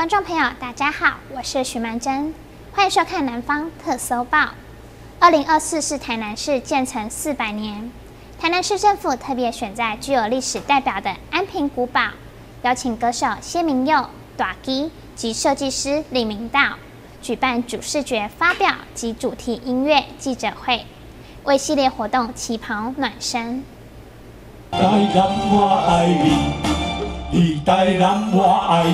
观众朋友，大家好，我是徐曼珍，欢迎收看《南方特搜报》。2024是台南市建成400年，台南市政府特别选在具有历史代表的安平古堡，邀请歌手谢明佑、大基及设计师李明道，举办主视觉发表及主题音乐记者会，为系列活动旗袍暖身。台南我爱你，台南我爱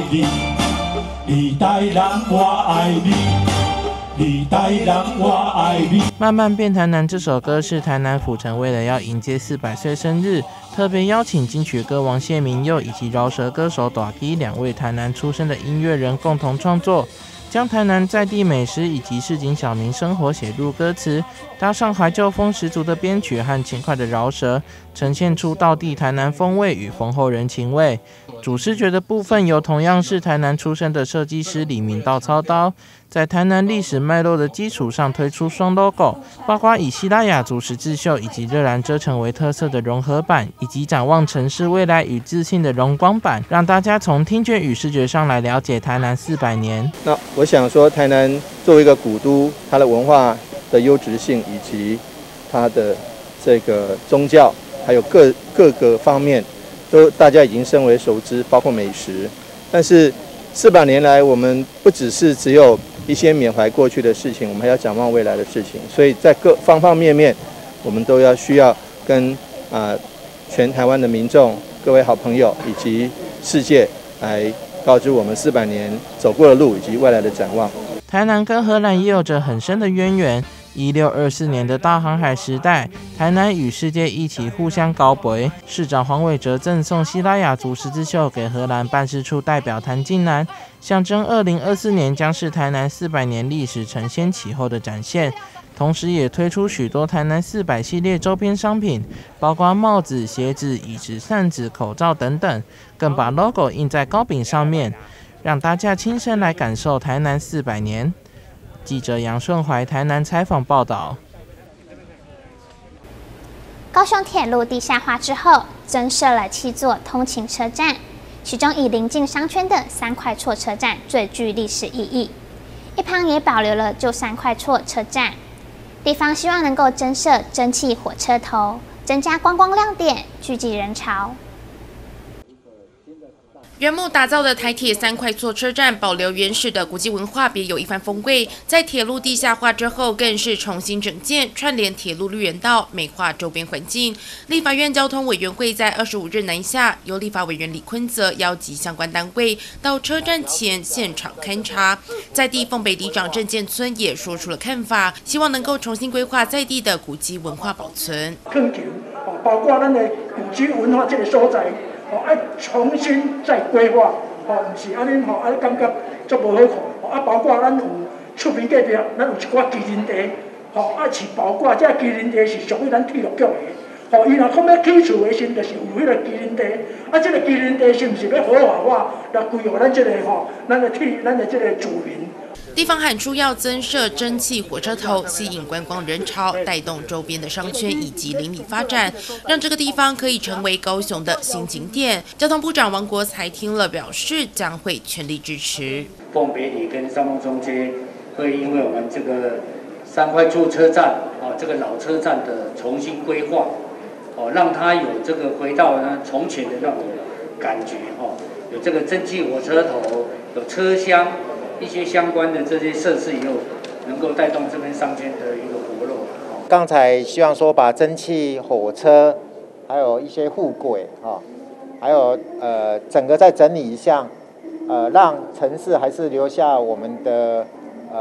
你，台南我爱你，台南我爱你。慢慢变台南这首歌是台南府城为了要迎接400岁生日，特别邀请金曲歌王谢明佑以及饶舌歌手大基2位台南出身的音乐人共同创作，将台南在地美食以及市井小民生活写入歌词，搭上怀旧风十足的编曲和轻快的饶舌，呈现出道地台南风味与丰厚人情味。主视觉的部分由同样是台南出身的设计师李明道操刀，在台南历史脉络的基础上推出双 logo， 包括以希拉雅族十字绣以及热兰遮城为特色的融合版，以及展望城市未来与自信的荣光版，让大家从听觉与视觉上来了解台南400年。那我想说，台南作为一个古都，它的文化的优质性以及它的这个宗教，还有各个方面，都大家已经深为熟知，包括美食。但是400年来，我们不只有一些缅怀过去的事情，我们还要展望未来的事情。所以在各方方面面，我们都需要跟全台湾的民众、各位好朋友以及世界来告知我们400年走过的路以及未来的展望。台南跟荷兰也有着很深的渊源。1624年的大航海时代，台南与世界一起互相高博。市长黄伟哲赠送希拉雅族十字绣给荷兰办事处代表谭进南，象征2024年将是台南400年历史承先启后的展现。同时也推出许多台南400系列周边商品，包括帽子、鞋子、椅子、扇子、口罩等等，更把 logo 印在糕饼上面，让大家亲身来感受台南400年。记者杨顺怀台南采访报道。高雄铁路地下化之后，增设了7座通勤车站，其中以临近商圈的3块厝车站最具历史意义，一旁也保留了旧3块厝车站。地方希望能够增设蒸汽火车头，增加观光亮点，聚集人潮。原木打造的台铁3块厝车站保留原始的古迹文化，别有一番风味。在铁路地下化之后，更是重新整建，串联铁路绿园道，美化周边环境。立法院交通委员会在25日南下，由立法委员李坤泽邀集相关单位到车站前现场勘察。在地凤北里长郑建村也说出了看法，希望能够重新规划在地的古迹文化保存。包括咱的古迹文化这个所在。要重新再规划，不是安尼感觉足无好看。包括咱有厝边隔壁，咱有一寡基林地，是包括这基林地是属于咱体育局的。伊若讲要起厝的时，就是有迄个基林地。这个基林地是毋是要合法化来规划咱这个咱的这个主民？地方喊出要增设蒸汽火车头，吸引观光人潮，带动周边的商圈以及邻里发展，让这个地方可以成为高雄的新景点。交通部长王国才听了表示，将会全力支持。凤北里跟三丰中街会因为我们这个3块厝车站这个老车站的重新规划，让它有这个回到从前的那种感觉有这个蒸汽火车头，有车厢。一些相关的这些设施以后，能够带动这边商圈的一个活络。刚才希望说把蒸汽火车，还有一些护轨还有整个再整理一下，让城市还是留下我们的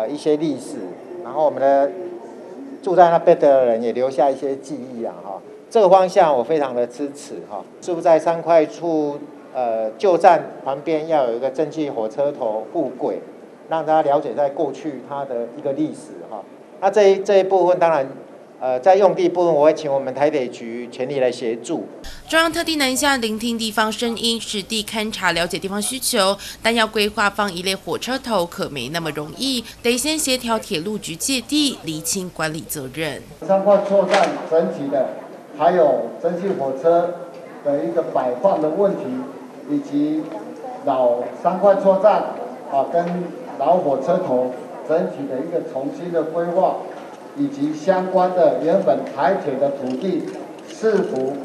一些历史，然后我们的住在那边的人也留下一些记忆这个方向我非常的支持住在3块厝旧站旁边要有一个蒸汽火车头护轨。让大家了解在过去它的一个历史那这一部分当然在用地部分，我会请我们台北局全力来协助。中央特地南下聆听地方声音，实地勘察了解地方需求，但要规划放一类火车头可没那么容易，得先协调铁路局界地，厘清管理责任。3块厝站整体的，还有蒸汽火车的一个摆放的问题，以及老3块厝站跟老火车头整体的一个重新的规划，以及相关的原本台铁的土地市府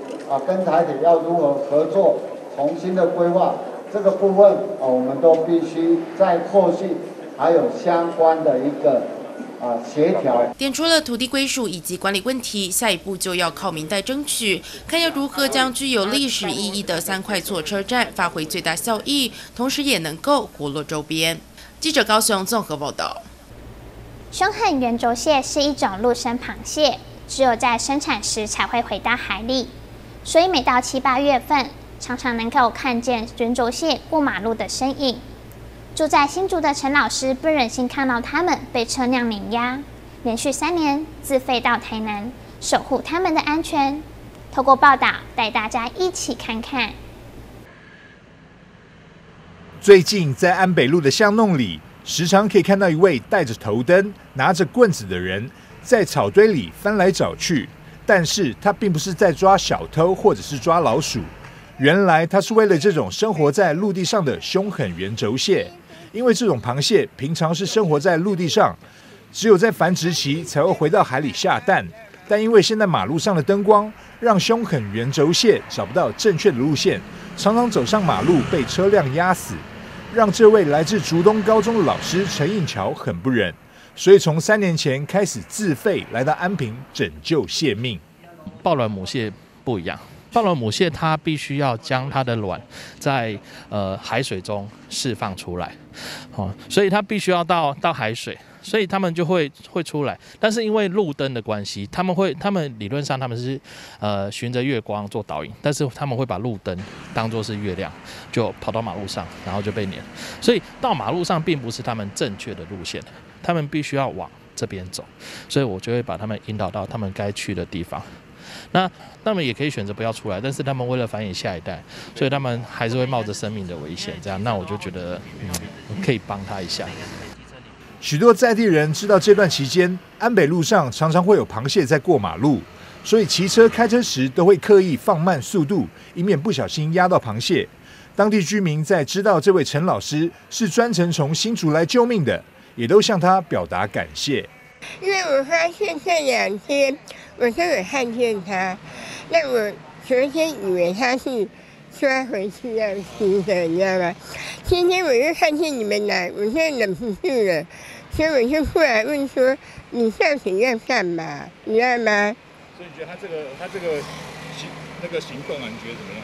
跟台铁要如何合作，重新的规划这个部分我们都必须在后续还有相关的一个协调。点出了土地归属以及管理问题，下一步就要靠民代争取，看要如何将具有历史意义的3块座车站发挥最大效益，同时也能够活络周边。记者高雄综合报道。凶狠圆轴蟹是一种陆生螃蟹，只有在生产时才会回到海里，所以每到7、8月份，常常能够看见圆轴蟹过马路的身影。住在新竹的陈老师不忍心看到他们被车辆碾压，连续3年自费到台南守护他们的安全。透过报道带大家一起看看。最近在安北路的巷弄里，时常可以看到一位戴着头灯、拿着棍子的人在草堆里翻来找去，但是他并不是在抓小偷或者是抓老鼠，原来他是为了这种生活在陆地上的凶狠圆轴蟹。因为这种螃蟹平常是生活在陆地上，只有在繁殖期才会回到海里下蛋，但因为现在马路上的灯光让凶狠圆轴蟹找不到正确的路线，常常走上马路被车辆压死，让这位来自竹东高中的老师陈应桥很不忍，所以从3年前开始自费来到安平拯救蟹命。抱卵母蟹不一样，抱卵母蟹它必须要将它的卵在海水中释放出来，所以它必须要到海水，所以他们就会出来。但是因为路灯的关系，他们理论上他们是循着月光做导引，但是他们会把路灯当作是月亮，就跑到马路上，然后就被碾。所以到马路上并不是他们正确的路线，他们必须要往这边走，所以我就会把他们引导到他们该去的地方。那他们也可以选择不要出来，但是他们为了繁衍下一代，所以他们还是会冒着生命的危险。这样，那我就觉得可以帮他一下。许多在地人知道这段期间安北路上常常会有螃蟹在过马路，所以骑车开车时都会刻意放慢速度，以免不小心压到螃蟹。当地居民在知道这位陈老师是专程从新竹来救命的，也都向他表达感谢。因为我发现这2天我都有看见他，那我昨天以为他是抓回去要吃的，你知道吗？今天我又看见你们来，我现在忍不住了，所以我就过来问说：“你到底要干嘛？”你知道吗？所以你觉得他这个行动啊，你觉得怎么样？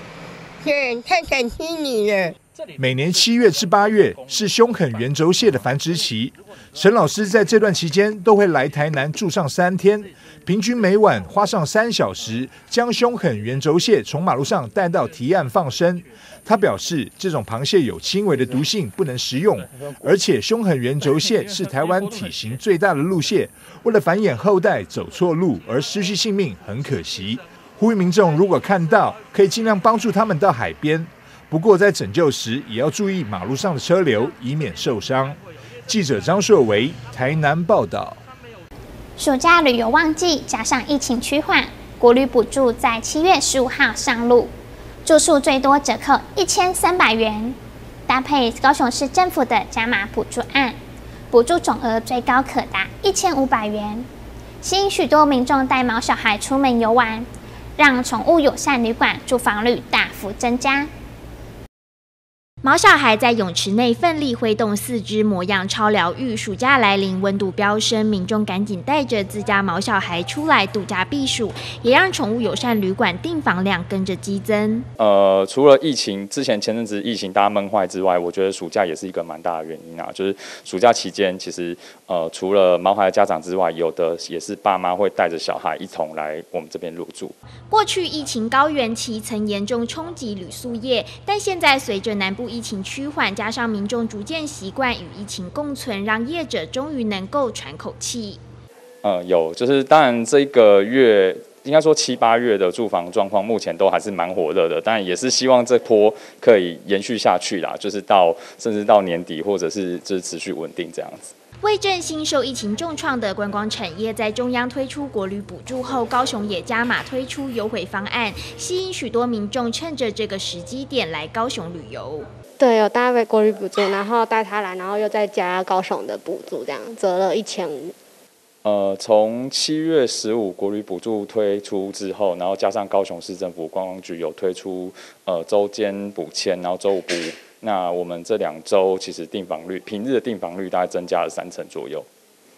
对，太感激你了。每年7月至8月是凶狠圆轴蟹的繁殖期，陈老师在这段期间都会来台南住上3天，平均每晚花上3小时，将凶狠圆轴蟹从马路上带到堤岸放生。他表示，这种螃蟹有轻微的毒性，不能食用，而且凶狠圆轴蟹是台湾体型最大的陆蟹，为了繁衍后代走错路而失去性命，很可惜。呼吁民众如果看到，可以尽量帮助他们到海边。不过在拯救时也要注意马路上的车流，以免受伤。记者张硕维台南报道。暑假旅游旺季加上疫情趋缓，国旅补助在7月15号上路，住宿最多折扣1300元，搭配高雄市政府的加码补助案，补助总额最高可达1500元，吸引许多民众带毛小孩出门游玩，让宠物友善旅馆住房率大幅增加。毛小孩在泳池内奋力挥动4肢，模样超疗愈。暑假来临，温度飙升，民众赶紧带着自家毛小孩出来度假避暑，也让宠物友善旅馆订房量跟着激增。除了疫情之前前阵子疫情大家闷坏之外，我觉得暑假也是一个蛮大的原因啊。就是暑假期间，其实除了毛孩的家长之外，有的也是爸妈会带着小孩一同来我们这边入住。过去疫情高原期曾严重冲击旅宿业，但现在随着南部疫情趋缓，加上民众逐渐习惯与疫情共存，让业者终于能够喘口气。有，就是当然这个月应该说7、8月的住房状况目前都还是蛮火热的，但也是希望这波可以延续下去啦，就是甚至到年底，或者是就是持续稳定这样子。为振兴受疫情重创的观光产业，在中央推出国旅补助后，高雄也加码推出优惠方案，吸引许多民众趁着这个时机点来高雄旅游。对，有搭配国旅补助，然后带他来，然后又再加高雄的补助，这样折了1500。从7月15国旅补助推出之后，然后加上高雄市政府观光局有推出周间补签，然后周5补5，那我们这2周其实平日的订房率大概增加了3成左右。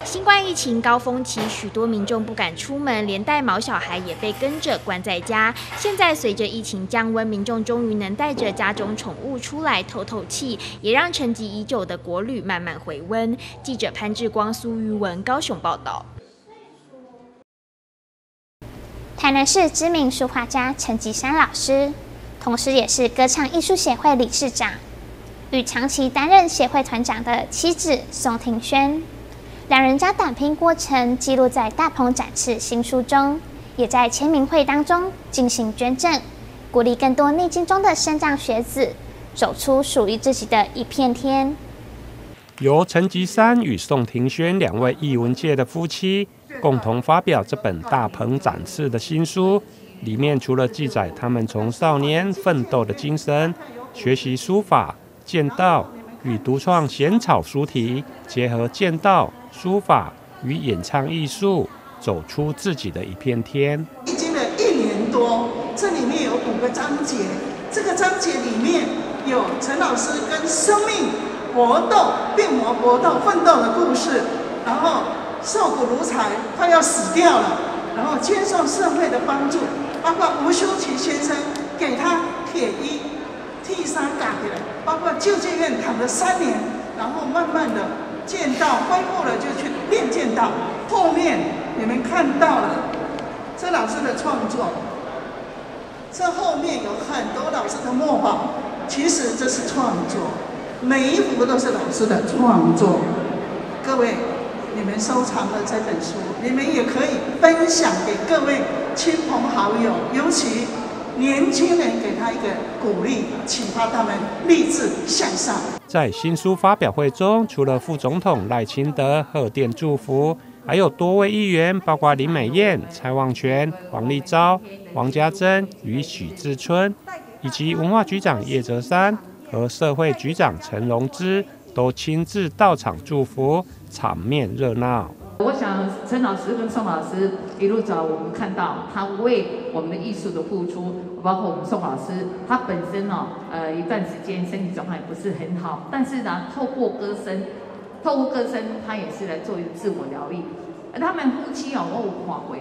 新冠疫情高峰期，许多民众不敢出门，连带毛小孩也被跟着关在家。现在随着疫情降温，民众终于能带着家中宠物出来透透气，也让沉寂已久的国旅慢慢回温。记者潘志光、苏玉文高雄报道。台南市知名书画家陈吉山老师，同时也是歌唱艺术协会理事长，与长期担任协会团长的妻子宋庭轩。2人将打拼过程记录在大鹏展翅新书中，也在签名会当中进行捐赠，鼓励更多逆境中的身障学子走出属于自己的一片天。由陈吉山与宋庭轩2位艺文界的夫妻共同发表这本大鹏展翅的新书，里面除了记载他们从少年奋斗的精神，学习书法、剑道与独创闲草书体，结合剑道、书法与演唱艺术，走出自己的一片天。历经了1年多，这里面有5个章节，这个章节里面有陈老师跟生命搏斗、变魔搏斗、奋斗的故事，然后瘦骨如柴，快要死掉了，然后接受社会的帮助，包括吴修齐先生给他铁衣替衫打起来，包括救济院躺了3年，然后慢慢的剑道恢复了，就去练剑道。后面你们看到了这老师的创作，这后面有很多老师的墨宝，其实这是创作，每一幅都是老师的创作。各位，你们收藏了这本书，你们也可以分享给各位亲朋好友，尤其年轻人，给他一个鼓励，启发他们立志向上。在新书发表会中，除了副总统赖清德贺电祝福，还有多位议员，包括林美燕、蔡旺全、黄立昭、王家珍与许志春，以及文化局长叶哲山和社会局长陈荣之，都亲自到场祝福，场面热闹。我想陈老师跟宋老师一路走，我们看到他为我们的艺术的付出，包括我们宋老师，他本身一段时间身体状况也不是很好，但是呢，透过歌声，他也是来做一个自我疗愈。他们夫妻我有看过一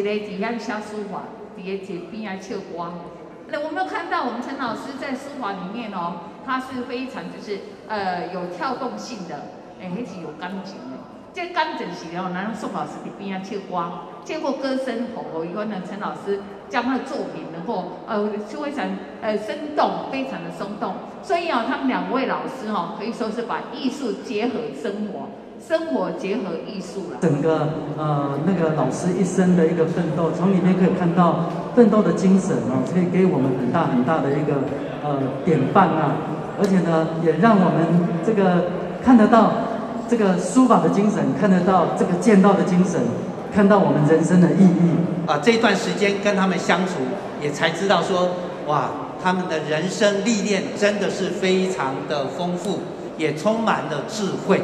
个底下写书法，底下边来唱歌。那我们有看到我们陈老师在书法里面他是非常就是有跳动性的，那是有感情的。这感情是咱宋老师在边唱歌，经过歌声吼以后呢，陈老师将他的作品能够就非常生动，非常的生动。所以他们2位老师可以说是把艺术结合生活，生活结合艺术了。整个那个老师一生的一个奋斗，从里面可以看到奋斗的精神可以给我们很大很大的一个典范啊，而且呢，也让我们这个看得到这个书法的精神，看得到这个剑道的精神，看到我们人生的意义。这一段时间跟他们相处，也才知道说，哇，他们的人生历练真的是非常的丰富，也充满了智慧。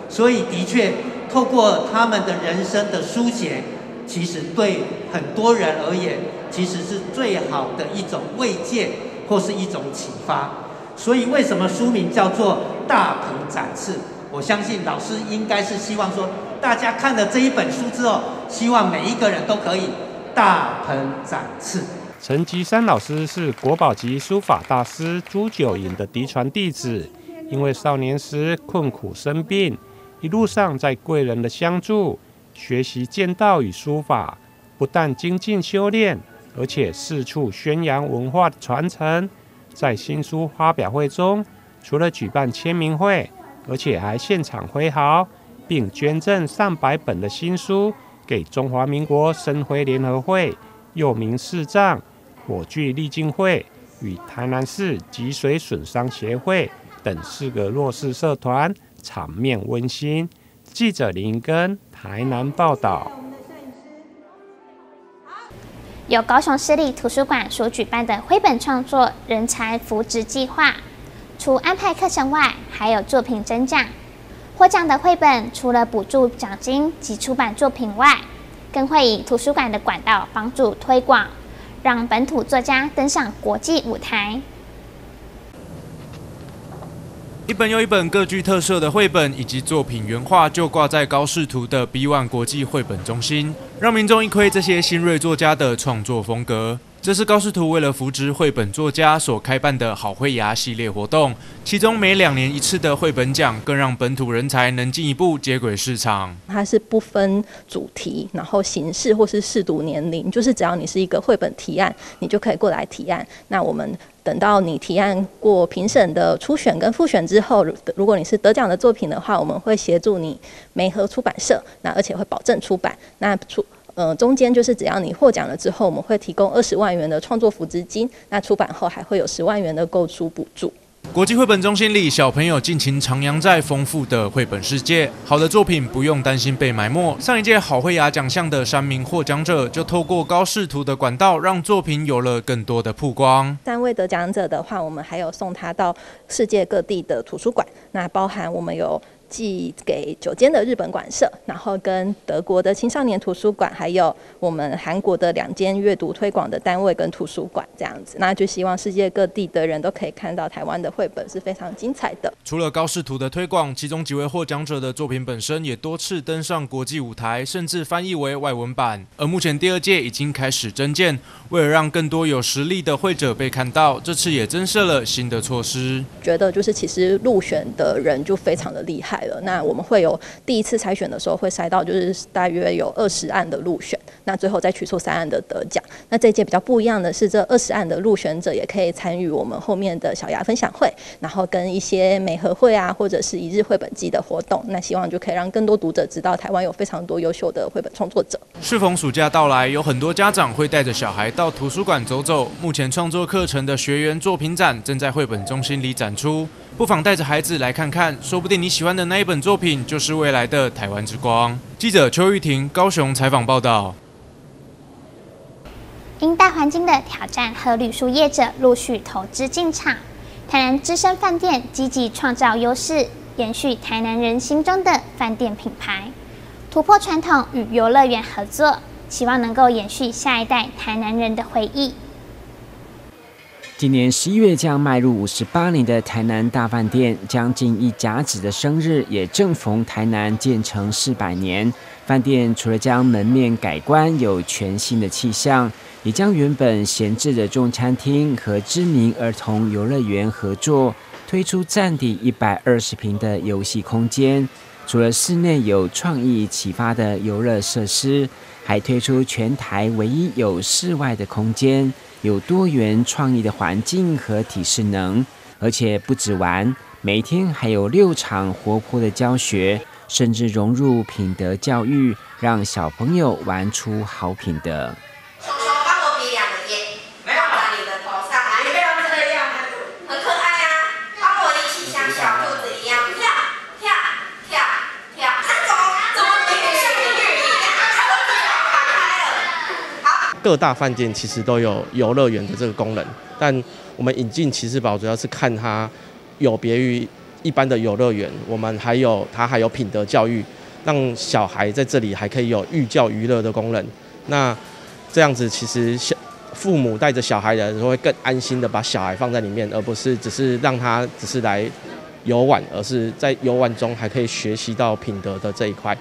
所以的确，透过他们的人生的书写，其实对很多人而言，其实是最好的一种慰藉或是一种启发。所以为什么书名叫做《大鹏展翅》？我相信老师应该是希望说，大家看了这一本书之后，希望每一个人都可以大鹏展翅。陈吉山老师是国宝级书法大师朱九营的嫡传弟子，因为少年时困苦生病，一路上在贵人的相助，学习剑道与书法，不但精进修炼，而且四处宣扬文化的传承。在新书发表会中，除了举办签名会，而且还现场挥毫，并捐赠上百本的新书给中华民国生辉联合会、又名视障火炬励进会与台南市脊髓损伤协会等4个弱势社团，场面温馨。记者林根台南报道。由高雄市立图书馆所举办的绘本创作人才扶植计划，除安排课程外，还有作品征奖。获奖的绘本除了补助奖金及出版作品外，更会以图书馆的管道帮助推广，让本土作家登上国际舞台。一本又一本各具特色的绘本以及作品原画，就挂在高视图的 B1 国际绘本中心，让民众一窥这些新锐作家的创作风格。这是高视图为了扶植绘本作家所开办的好绘芽系列活动，其中每2年1次的绘本奖，更让本土人才能进一步接轨市场。它是不分主题，然后形式或是适读年龄，就是只要你是一个绘本提案，你就可以过来提案。那我们等到你提案过评审的初选跟复选之后，如果你是得奖的作品的话，我们会协助你媒合出版社，那而且会保证出版。那中间就是只要你获奖了之后，我们会提供20万元的创作扶植金，那出版后还会有10万元的购书补助。国际绘本中心里，小朋友尽情徜徉在丰富的绘本世界，好的作品不用担心被埋没。上一届好绘芽奖项的3名获奖者，就透过高视图的管道，让作品有了更多的曝光。3位得奖者的话，我们还有送他到世界各地的图书馆，那包含我们有寄给9间的日本馆舍，然后跟德国的青少年图书馆，还有我们韩国的2间阅读推广的单位跟图书馆这样子，那就希望世界各地的人都可以看到台湾的绘本是非常精彩的。除了高视图的推广，其中几位获奖者的作品本身也多次登上国际舞台，甚至翻译为外文版。而目前第2届已经开始征件，为了让更多有实力的绘者被看到，这次也增设了新的措施。觉得就是其实入选的人就非常的厉害了。那我们会有第1次筛选的时候会筛到就是大约有20案的入选，那最后再取出3案的得奖。那这一届比较不一样的是，这20案的入选者也可以参与我们后面的小芽分享会，然后跟一些媒合会啊，或者是1日绘本季的活动。那希望就可以让更多读者知道台湾有非常多优秀的绘本创作者。适逢暑假到来，有很多家长会带着小孩到图书馆走走。目前创作课程的学员作品展正在绘本中心里展出，不妨带着孩子来看看，说不定你喜欢的那一本作品就是未来的台湾之光。记者邱玉婷高雄采访报道。因大环境的挑战和旅宿业者陆续投资进场，台南资深饭店积极创造优势，延续台南人心中的饭店品牌，突破传统与游乐园合作，希望能够延续下一代台南人的回忆。今年11月将迈入58年的台南大饭店，将近一甲子的生日，也正逢台南建成400年。饭店除了将门面改观，有全新的气象，也将原本闲置的中餐厅和知名儿童游乐园合作，推出占地120坪的游戏空间。除了室内有创意启发的游乐设施，还推出全台唯一有室外的空间，有多元创意的环境和体适能，而且不止玩，每天还有6场活泼的教学，甚至融入品德教育，让小朋友玩出好品德。各大饭店其实都有游乐园的这个功能，但我们引进骑士堡主要是看它有别于一般的游乐园，我们还有品德教育，让小孩在这里还可以有寓教于乐的功能。那这样子其实父母带着小孩的人会更安心的把小孩放在里面，而不是只是让他只是来游玩，而是在游玩中还可以学习到品德的这一块。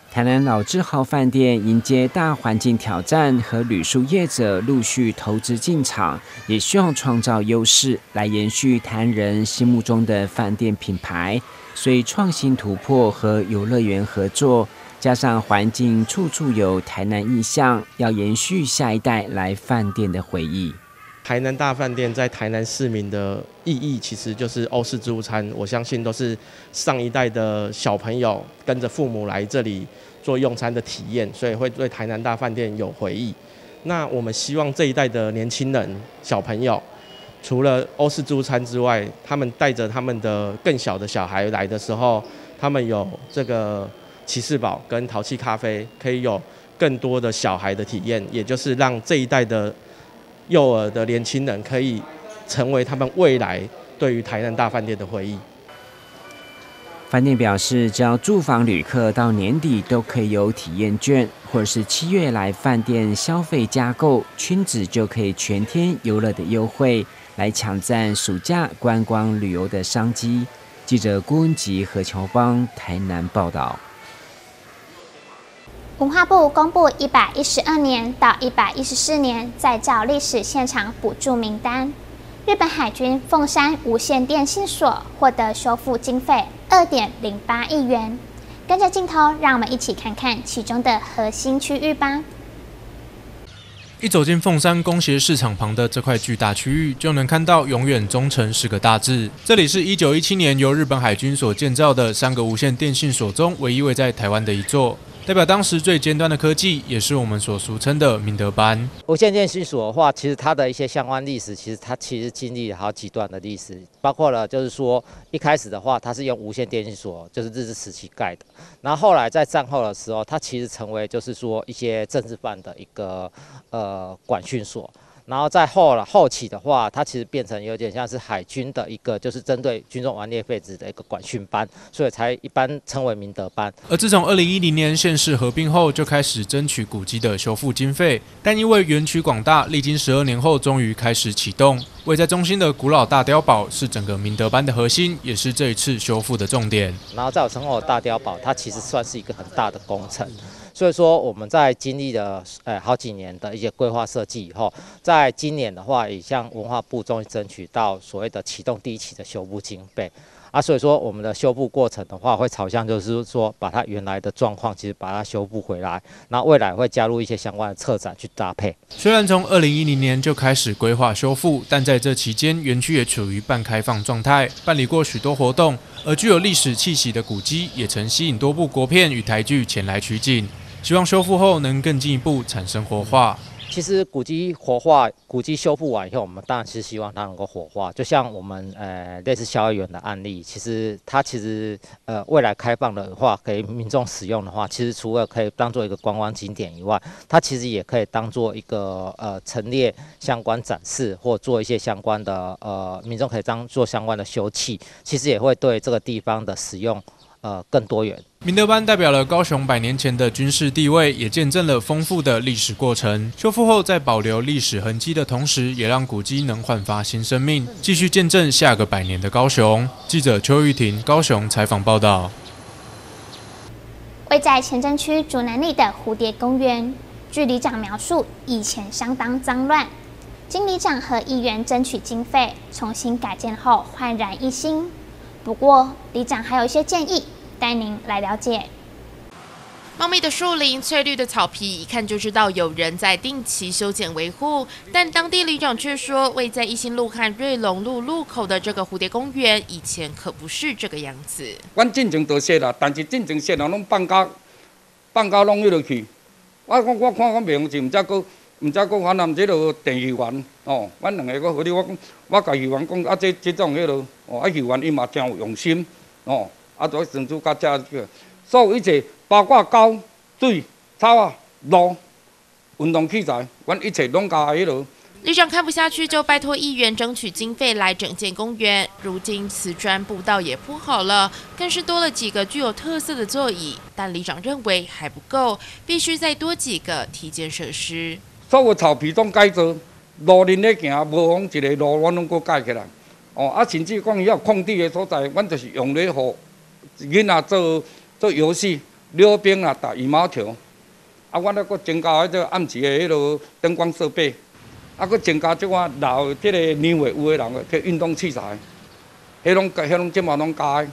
台南老字号饭店迎接大环境挑战，和旅宿业者陆续投资进场，也需要创造优势来延续台南人心目中的饭店品牌。所以创新突破和游乐园合作，加上环境处处有台南意象，要延续下一代来饭店的回忆。台南大饭店在台南市民的意义，其实就是欧式自助餐。我相信都是上一代的小朋友跟着父母来这里做用餐的体验，所以会对台南大饭店有回忆。那我们希望这一代的年轻人、小朋友，除了欧式自助餐之外，他们带着他们的更小的小孩来的时候，他们有这个骑士堡跟淘气咖啡，可以有更多的小孩的体验，也就是让这一代的幼儿的年轻人可以成为他们未来对于台南大饭店的回忆。饭店表示，只要住房旅客到年底都可以有体验券，或者是7月来饭店消费加购，亲子就可以全天游乐的优惠，来抢占暑假观光旅游的商机。记者郭文吉、何乔邦台南报道。文化部公布112年到114年再造历史现场补助名单。日本海军凤山无线电信所获得修复经费2.08亿元。跟着镜头，让我们一起看看其中的核心区域吧。一走进凤山工协市场旁的这块巨大区域，就能看到"永远忠诚"4个大字。这里是1917年由日本海军所建造的3个无线电信所中唯一位在台湾的一座。代表当时最尖端的科技，也是我们所俗称的明德班。无线电信所的话，其实它的一些相关历史，它经历了好几段的历史，包括了就是说一开始的话，它是用无线电信所，就是日治时期盖的，然后后来在战后的时候，它其实成为就是说一些政治犯的一个管训所。然后在后期的话，它其实变成有点像是海军的一个，就是针对军中顽劣废止的一个管训班，所以才一般称为明德班。而自从2010年县市合并后，就开始争取古迹的修复经费，但因为园区广大，历经12年后，终于开始启动。位在中心的古老大碉堡是整个明德班的核心，也是这一次修复的重点。然后在我身后的大碉堡，它其实算是一个很大的工程。所以说，我们在经历了好几年的一些规划设计以后，在今年的话，也向文化部终于争取到所谓的启动第1期的修复经费。所以说我们的修复过程的话，会朝向就是说把它原来的状况，其实把它修复回来，然后未来会加入一些相关的策展去搭配。虽然从2010年就开始规划修复，但在这期间，园区也处于半开放状态，办理过许多活动，而具有历史气息的古迹，也曾吸引多部国片与台剧前来取景。希望修复后能更进一步产生活化。其实古迹活化、古迹修复完以后，我们当然是希望它能够活化。就像我们类似校园的案例，它未来开放的话，给民众使用的话，其实除了可以当做一个观光景点以外，它其实也可以当做一个陈列相关展示，或做一些相关的民众可以当做相关的休憩，其实也会对这个地方的使用更多元。明德班代表了高雄100年前的军事地位，也见证了丰富的历史过程。修复后，在保留历史痕迹的同时，也让古迹能焕发新生命，继续见证下个100年的高雄。记者邱玉婷高雄采访报道。位在前镇区竹南里的蝴蝶公园，据里长描述，以前相当脏乱。经里长和议员争取经费，重新改建后焕然一新。不过，里长还有一些建议，带您来了解。茂密的树林、翠绿的草皮，一看就知道有人在定期修剪维护。但当地里长却说，位在一心路和瑞隆路路口的这个蝴蝶公园，以前可不是这个样子。阮进前就说啦，但是进前说人拢放假拢迄落去。我看我袂是毋知讲反南这落电议员哦，阮两个我讲，我甲议员讲这种迄落哦，议员伊嘛真有用心哦，就甚至甲遮所有一切，包括高水、草啊、路、运动器材，阮一切拢加迄落。里长看不下去，就拜托议员争取经费来整建公园。如今瓷砖步道也铺好了，更是多了几个具有特色的座椅。但里长认为还不够，必须再多几个体检设施。所有草皮拢改造，路面咧行，无妨一个路，阮拢搁改起来。甚至讲伊有空地的所在，阮就是用咧互囡仔做游戏，溜冰啊，打羽毛球。阮咧搁增加迄个暗时的迄落灯光设备。搁增加即款老即个年岁有的人的运动器材，迄拢即马拢加的。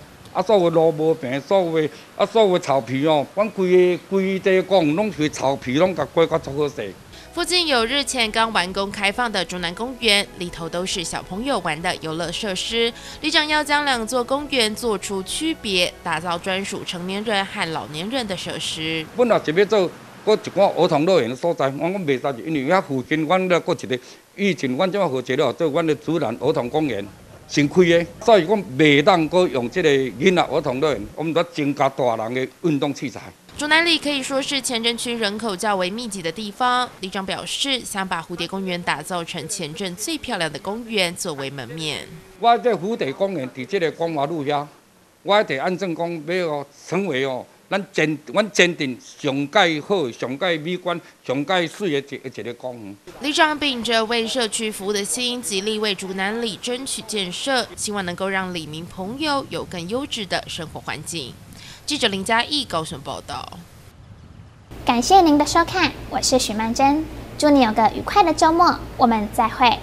所有路无平，所有草皮哦，阮规地公拢是草皮拢甲改甲足好势。附近有日前刚完工开放的竹南公园，里头都是小朋友玩的游乐设施。里长要将2座公园做出区别，打造专属成年人和老年人的设施。本来是要做。搁一寡儿童乐园的所在，阮袂使，因为遐附近阮咧搁一个，以前阮即马号一个做阮的主南儿童公园，新开的，所以讲袂当搁用这个囡仔儿童乐园，我们要增加大人的运动器材。竹南里可以说是前镇区人口较为密集的地方，里长表示想把蝴蝶公园打造成前镇最漂亮的公园作为门面。我这蝴蝶公园伫这个光华路遐，我得按正讲要成为阮坚定上界好、上界美观、上界水的一个公园。里长秉着为社区服务的心，极力为竹南里争取建设，希望能够让里民朋友有更优质的生活环境。记者林嘉义高雄报道。感谢您的收看，我是许曼珍，祝你有个愉快的周末，我们再会。